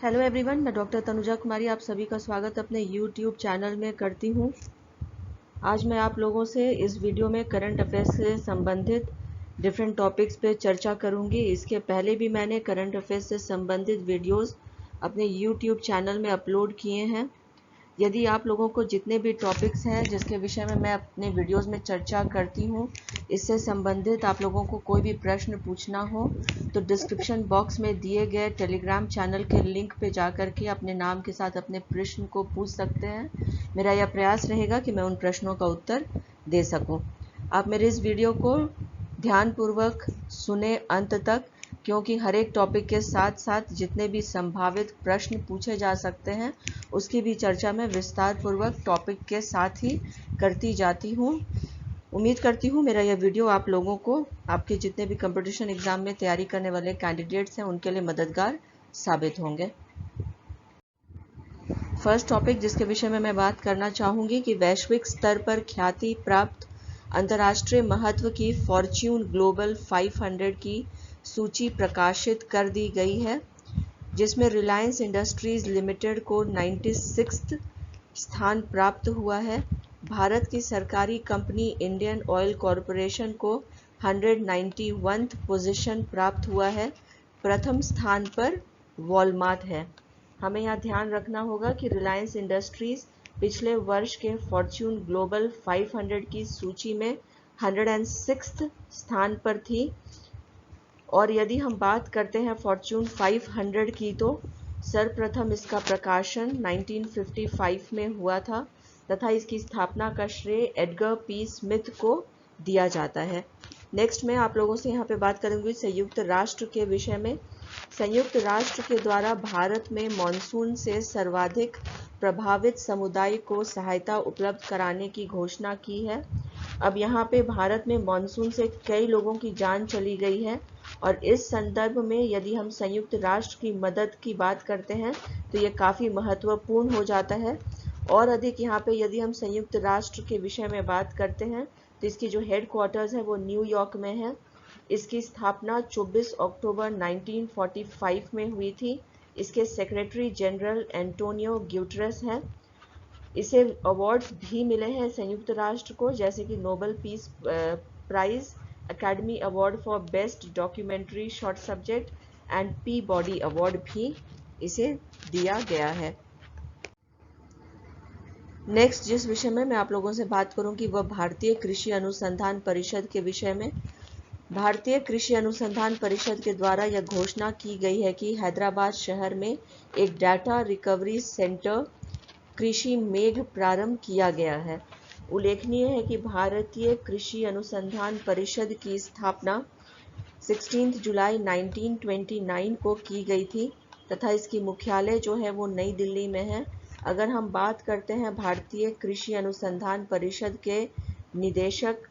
Hello everyone, मैं doctor Tanuja कुमारी आप सभी का स्वागत अपने यूट्यूब चैनल में करती हूँ। आज मैं आप लोगों से इस वीडियो में करंट अफेयर्स से संबंधित डिफरेंट टॉपिक्स पे चर्चा करूँगी। इसके पहले भी मैंने करंट अफेयर्स से संबंधित वीडियोस अपने यूट्यूब चैनल में अपलोड किए हैं। यदि आप लोगों को जितने भी टॉपिक्स हैं जिसके विषय में मैं अपने वीडियोस में चर्चा करती हूँ, इससे संबंधित आप लोगों को कोई भी प्रश्न पूछना हो तो डिस्क्रिप्शन बॉक्स में दिए गए टेलीग्राम चैनल के लिंक पे जाकर के अपने नाम के साथ अपने प्रश्न को पूछ सकते हैं। मेरा यह प्रयास रहेगा कि मैं उन प्रश्नों का उत्तर दे सकूं। आप मेरे इस वीडियो को ध्यानपूर्वक सुने अंत तक, क्योंकि हर एक टॉपिक के साथ साथ जितने भी संभावित प्रश्न पूछे जा सकते हैं उसकी भी चर्चा मैं विस्तार पूर्वक टॉपिक के साथ ही करती जाती हूँ। उम्मीद करती हूँ मेरा यह वीडियो आप लोगों को आपके जितने भी कंपटीशन एग्जाम में तैयारी करने वाले कैंडिडेट्स हैं उनके लिए मददगार साबित होंगे। फर्स्ट टॉपिक जिसके विषय में मैं बात करना चाहूँगी कि वैश्विक स्तर पर ख्याति प्राप्त अंतर्राष्ट्रीय महत्व की फॉर्च्यून ग्लोबल 500 की सूची प्रकाशित कर दी गई है, जिसमें रिलायंस इंडस्ट्रीज लिमिटेड को 96वां स्थान प्राप्त हुआ है। भारत की सरकारी कंपनी इंडियन ऑयल कॉरपोरेशन को 191वां पोजीशन प्राप्त हुआ है। प्रथम स्थान पर वॉलमार्ट है। हमें यहाँ ध्यान रखना होगा कि रिलायंस इंडस्ट्रीज पिछले वर्ष के फॉर्च्यून ग्लोबल 500 की सूची में 106वां स्थान पर थी, और यदि हम बात करते हैं फॉर्च्यून 500 की तो सर्वप्रथम इसका प्रकाशन 1955 में हुआ था तथा इसकी स्थापना का श्रेय एडगर पी स्मिथ को दिया जाता है। नेक्स्ट मैं आप लोगों से यहाँ पे बात करूँगी संयुक्त राष्ट्र के विषय में। संयुक्त राष्ट्र के द्वारा भारत में मॉनसून से सर्वाधिक प्रभावित समुदाय को सहायता उपलब्ध कराने की घोषणा की है। अब यहाँ पे भारत में मॉनसून से कई लोगों की जान चली गई है, और इस संदर्भ में यदि हम संयुक्त राष्ट्र की मदद की बात करते हैं तो ये काफ़ी महत्वपूर्ण हो जाता है। और अधिक यहाँ पे यदि हम संयुक्त राष्ट्र के विषय में बात करते हैं तो इसकी जो हेड क्वार्टर्स है वो न्यूयॉर्क में है। इसकी स्थापना 24 अक्टूबर 1945 में हुई थी। इसके सेक्रेटरी जनरल एंटोनियो ग्यूटरेस हैं। इसे अवार्ड्स भी मिले हैं संयुक्त राष्ट्र को, जैसे कि Nobel peace prize, academy award for best documentary short subject and Peabody award भी इसे दिया गया है। नेक्स्ट जिस विषय में मैं आप लोगों से बात करूंगी वह भारतीय कृषि अनुसंधान परिषद के विषय में। भारतीय कृषि अनुसंधान परिषद के द्वारा यह घोषणा की गई है कि हैदराबाद शहर में एक डाटा रिकवरी सेंटर कृषि मेघ प्रारंभ किया गया है। उल्लेखनीय है कि भारतीय कृषि अनुसंधान परिषद की स्थापना 16 जुलाई 1929 को की गई थी तथा इसकी मुख्यालय जो है वो नई दिल्ली में है। अगर हम बात करते हैं भारतीय कृषि अनुसंधान परिषद के निदेशक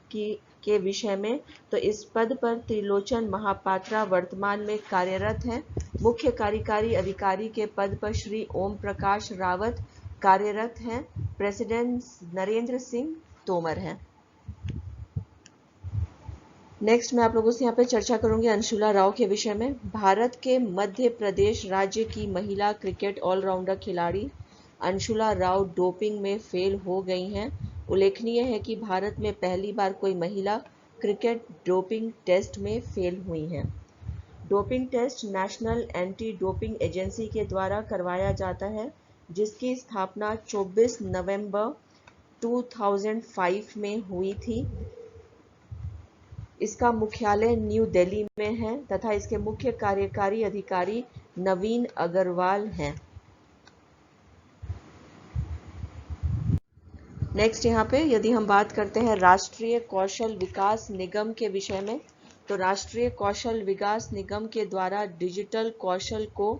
के विषय में तो इस पद पर त्रिलोचन महापात्रा वर्तमान में कार्यरत हैं। मुख्य कार्यकारी अधिकारी के पद पर श्री ओम प्रकाश रावत कार्यरत हैं। प्रेसिडेंट नरेंद्र सिंह तोमर हैं। नेक्स्ट मैं आप लोगों से यहाँ पे चर्चा करूंगी अंशुला राव के विषय में। भारत के मध्य प्रदेश राज्य की महिला क्रिकेट ऑलराउंडर खिलाड़ी अंशुला राव डोपिंग में फेल हो गई हैं। उल्लेखनीय है कि भारत में पहली बार कोई महिला क्रिकेट डोपिंग टेस्ट में फेल हुई हैं। Doping test national anti doping agency के द्वारा करवाया जाता है, जिसकी स्थापना 24 नवंबर 2005 में हुई थी। इसका मुख्यालय न्यू दिल्ली में है तथा इसके मुख्य कार्यकारी अधिकारी नवीन अग्रवाल हैं। नेक्स्ट यहाँ पे यदि हम बात करते हैं राष्ट्रीय कौशल विकास निगम के विषय में तो राष्ट्रीय कौशल विकास निगम के द्वारा डिजिटल कौशल को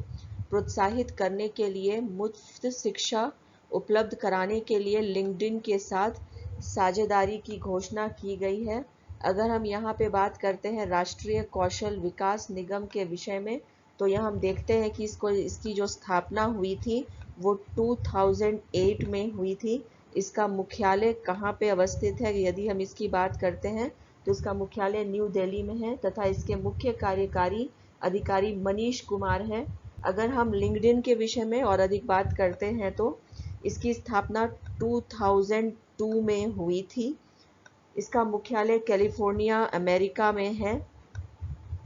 प्रोत्साहित करने के लिए मुफ्त शिक्षा उपलब्ध कराने के लिए लिंक्डइन के साथ साझेदारी की घोषणा की गई है। अगर हम यहाँ पे बात करते हैं राष्ट्रीय कौशल विकास निगम के विषय में तो यहाँ हम देखते हैं कि इसकी जो स्थापना हुई थी वो 2008 में हुई थी। इसका मुख्यालय कहाँ पे अवस्थित है यदि हम इसकी बात करते हैं तो इसका मुख्यालय न्यू दिल्ली में है तथा इसके मुख्य कार्यकारी अधिकारी मनीष कुमार है। अगर हम लिंक्डइन के विषय में और अधिक बात करते हैं तो इसकी स्थापना 2002 में हुई थी। इसका मुख्यालय कैलिफोर्निया, अमेरिका में है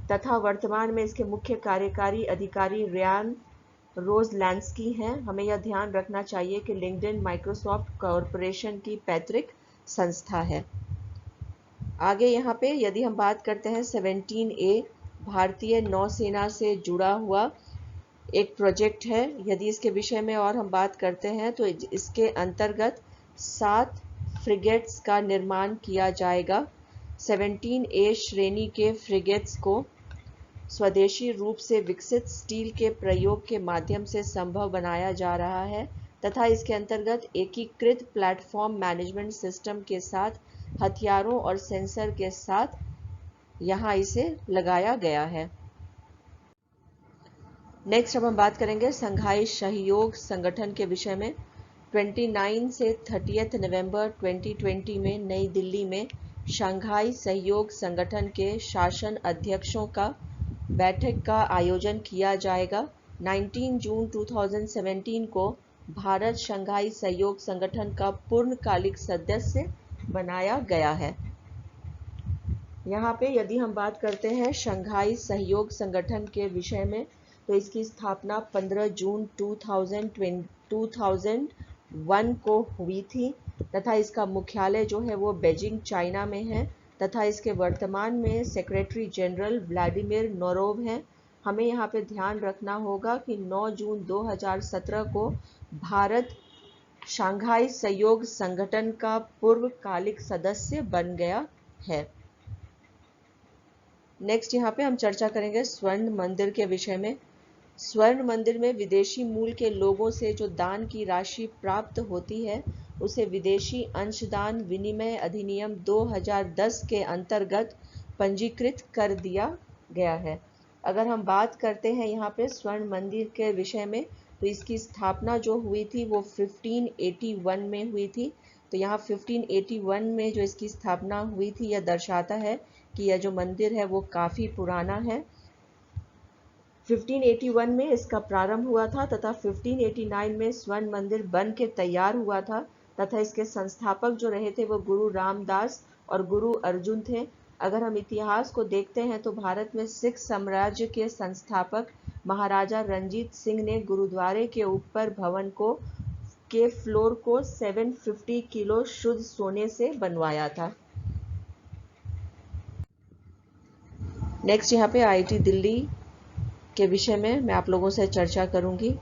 तथा वर्तमान में इसके मुख्य कार्यकारी अधिकारी रियान रोजलैंस्की हैं। हमें यह ध्यान रखना चाहिए कि लिंक्डइन माइक्रोसॉफ्ट कॉरपोरेशन की पैतृक संस्था है। आगे यहाँ पे यदि हम बात करते हैं 17A, भारतीय नौसेना से जुड़ा हुआ एक प्रोजेक्ट है। यदि इसके विषय में और हम बात करते हैं तो इसके अंतर्गत 7 फ्रिगेट्स का निर्माण किया जाएगा। 17A श्रेणी के फ्रिगेट्स को स्वदेशी रूप से विकसित स्टील के प्रयोग के माध्यम से संभव बनाया जा रहा है तथा इसके अंतर्गत एकीकृत प्लेटफॉर्म मैनेजमेंट सिस्टम के साथ हथियारों और सेंसर के साथ यहाँ इसे लगाया गया है। नेक्स्ट अब हम बात करेंगे संघाई सहयोग संगठन के विषय में। 29 से 30 नवंबर 2020 में नई दिल्ली में शंघाई सहयोग संगठन के शासन अध्यक्षों का बैठक का आयोजन किया जाएगा। 19 जून 2017 को भारत शंघाई सहयोग संगठन का पूर्णकालिक सदस्य बनाया गया है। यहाँ पे यदि हम बात करते हैं शंघाई सहयोग संगठन के विषय में तो इसकी स्थापना 15 जून 2001 को हुई थी तथा इसका मुख्यालय जो है वो बीजिंग, चाइना में है तथा इसके वर्तमान में सेक्रेटरी जनरल व्लादिमीर नोरोव हैं। हमें यहाँ पे ध्यान रखना होगा कि 9 जून 2017 को भारत शंघाई सहयोग संगठन का पूर्वकालिक सदस्य बन गया है। नेक्स्ट यहाँ पे हम चर्चा करेंगे स्वर्ण मंदिर के विषय में। स्वर्ण मंदिर में विदेशी मूल के लोगों से जो दान की राशि प्राप्त होती है उसे विदेशी अंशदान विनिमय अधिनियम 2010 के अंतर्गत पंजीकृत कर दिया गया है। अगर हम बात करते हैं यहाँ पे स्वर्ण मंदिर के विषय में तो इसकी स्थापना जो हुई थी वो 1581 में हुई थी। तो यहाँ 1581 में जो इसकी स्थापना हुई थी यह दर्शाता है कि यह जो मंदिर है वो काफ़ी पुराना है। 1581 में इसका प्रारंभ हुआ था तथा 1589 में स्वर्ण मंदिर बन के तैयार हुआ था तथा इसके संस्थापक जो रहे थे वो गुरु रामदास और गुरु अर्जुन थे। अगर हम इतिहास को देखते हैं तो भारत में सिख साम्राज्य के संस्थापक महाराजा रंजीत सिंह ने गुरुद्वारे के ऊपर भवन के फ्लोर को 750 किलो शुद्ध सोने से बनवाया था। नेक्स्ट यहाँ पे IIT दिल्ली के विषय में मैं आप लोगों से चर्चा करूंगी।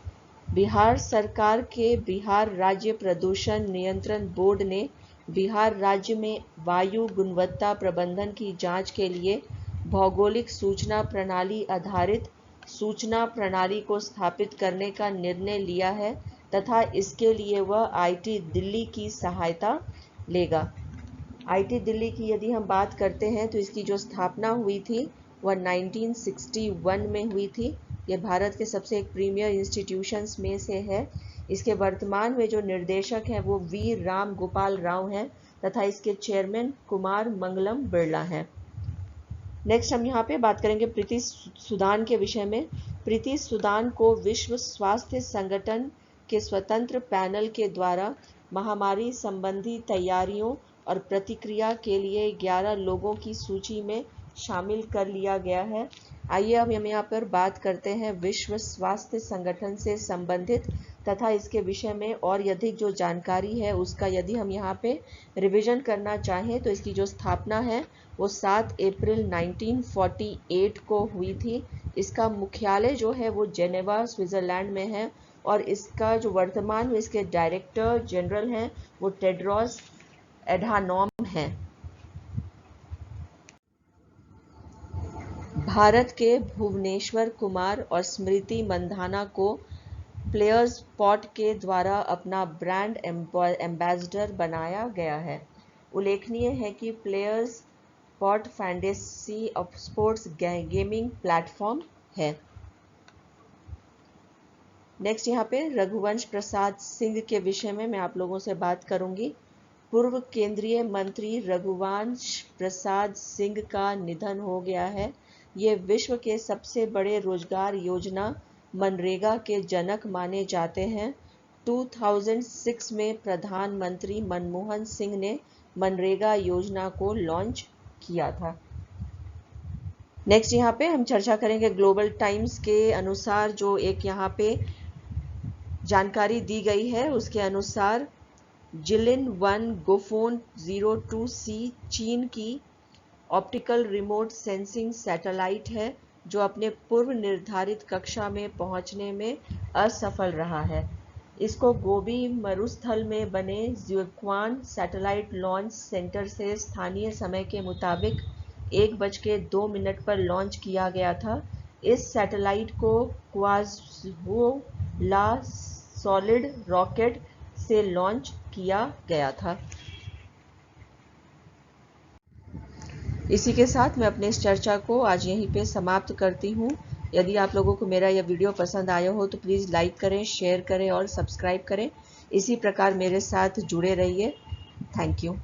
बिहार सरकार के बिहार राज्य प्रदूषण नियंत्रण बोर्ड ने बिहार राज्य में वायु गुणवत्ता प्रबंधन की जांच के लिए भौगोलिक सूचना प्रणाली आधारित सूचना प्रणाली को स्थापित करने का निर्णय लिया है तथा इसके लिए वह IIT दिल्ली की सहायता लेगा। IIT दिल्ली की यदि हम बात करते हैं तो इसकी जो स्थापना हुई थी वह 1961 में हुई थी। यह भारत के सबसे एक प्रीमियर इंस्टीट्यूशंस में से है। इसके वर्तमान में जो निर्देशक हैं वो वी राम गोपाल राव हैं तथा इसके चेयरमैन कुमार मंगलम बिरला हैं। नेक्स्ट हम यहाँ पे बात करेंगे प्रीति सूदान के विषय में। प्रीति सूदान को विश्व स्वास्थ्य संगठन के स्वतंत्र पैनल के द्वारा महामारी संबंधी तैयारियों और प्रतिक्रिया के लिए 11 लोगों की सूची में शामिल कर लिया गया है। आइए अब हम यहाँ पर बात करते हैं विश्व स्वास्थ्य संगठन से संबंधित तथा इसके विषय में और अधिक जो जानकारी है उसका यदि हम यहाँ पे रिवीजन करना चाहें तो इसकी जो स्थापना है वो 7 अप्रैल 1948 को हुई थी। इसका मुख्यालय जो है वो जेनेवा, स्विट्जरलैंड में है और इसका जो वर्तमान में इसके डायरेक्टर जनरल हैं वो टेड्रोस एधानॉम हैं। भारत के भुवनेश्वर कुमार और स्मृति मंधाना को प्लेयर्स पॉट के द्वारा अपना ब्रांड एम्बेसडर बनाया गया है। उल्लेखनीय है कि players pot fantasy of sports gaming platform है। नेक्स्ट यहाँ पे रघुवंश प्रसाद सिंह के विषय में मैं आप लोगों से बात करूंगी। पूर्व केंद्रीय मंत्री रघुवंश प्रसाद सिंह का निधन हो गया है। ये विश्व के सबसे बड़े रोजगार योजना मनरेगा के जनक माने जाते हैं। 2006 में प्रधानमंत्री मनमोहन सिंह ने मनरेगा योजना को लॉन्च किया था। नेक्स्ट यहाँ पे हम चर्चा करेंगे ग्लोबल टाइम्स के अनुसार जो एक यहाँ पे जानकारी दी गई है, उसके अनुसार जिलिन 1 गोफोन 02C चीन की ऑप्टिकल रिमोट सेंसिंग सैटेलाइट है जो अपने पूर्व निर्धारित कक्षा में पहुंचने में असफल रहा है। इसको गोबी मरुस्थल में बने ज्यूक्वान सैटेलाइट लॉन्च सेंटर से स्थानीय समय के मुताबिक 1:02 पर लॉन्च किया गया था। इस सैटेलाइट को क्वाज़्वोला सॉलिड रॉकेट से लॉन्च किया गया था। इसी के साथ मैं अपने इस चर्चा को आज यहीं पे समाप्त करती हूँ। यदि आप लोगों को मेरा यह वीडियो पसंद आया हो तो प्लीज़ लाइक करें, शेयर करें और सब्सक्राइब करें। इसी प्रकार मेरे साथ जुड़े रहिए। Thank you.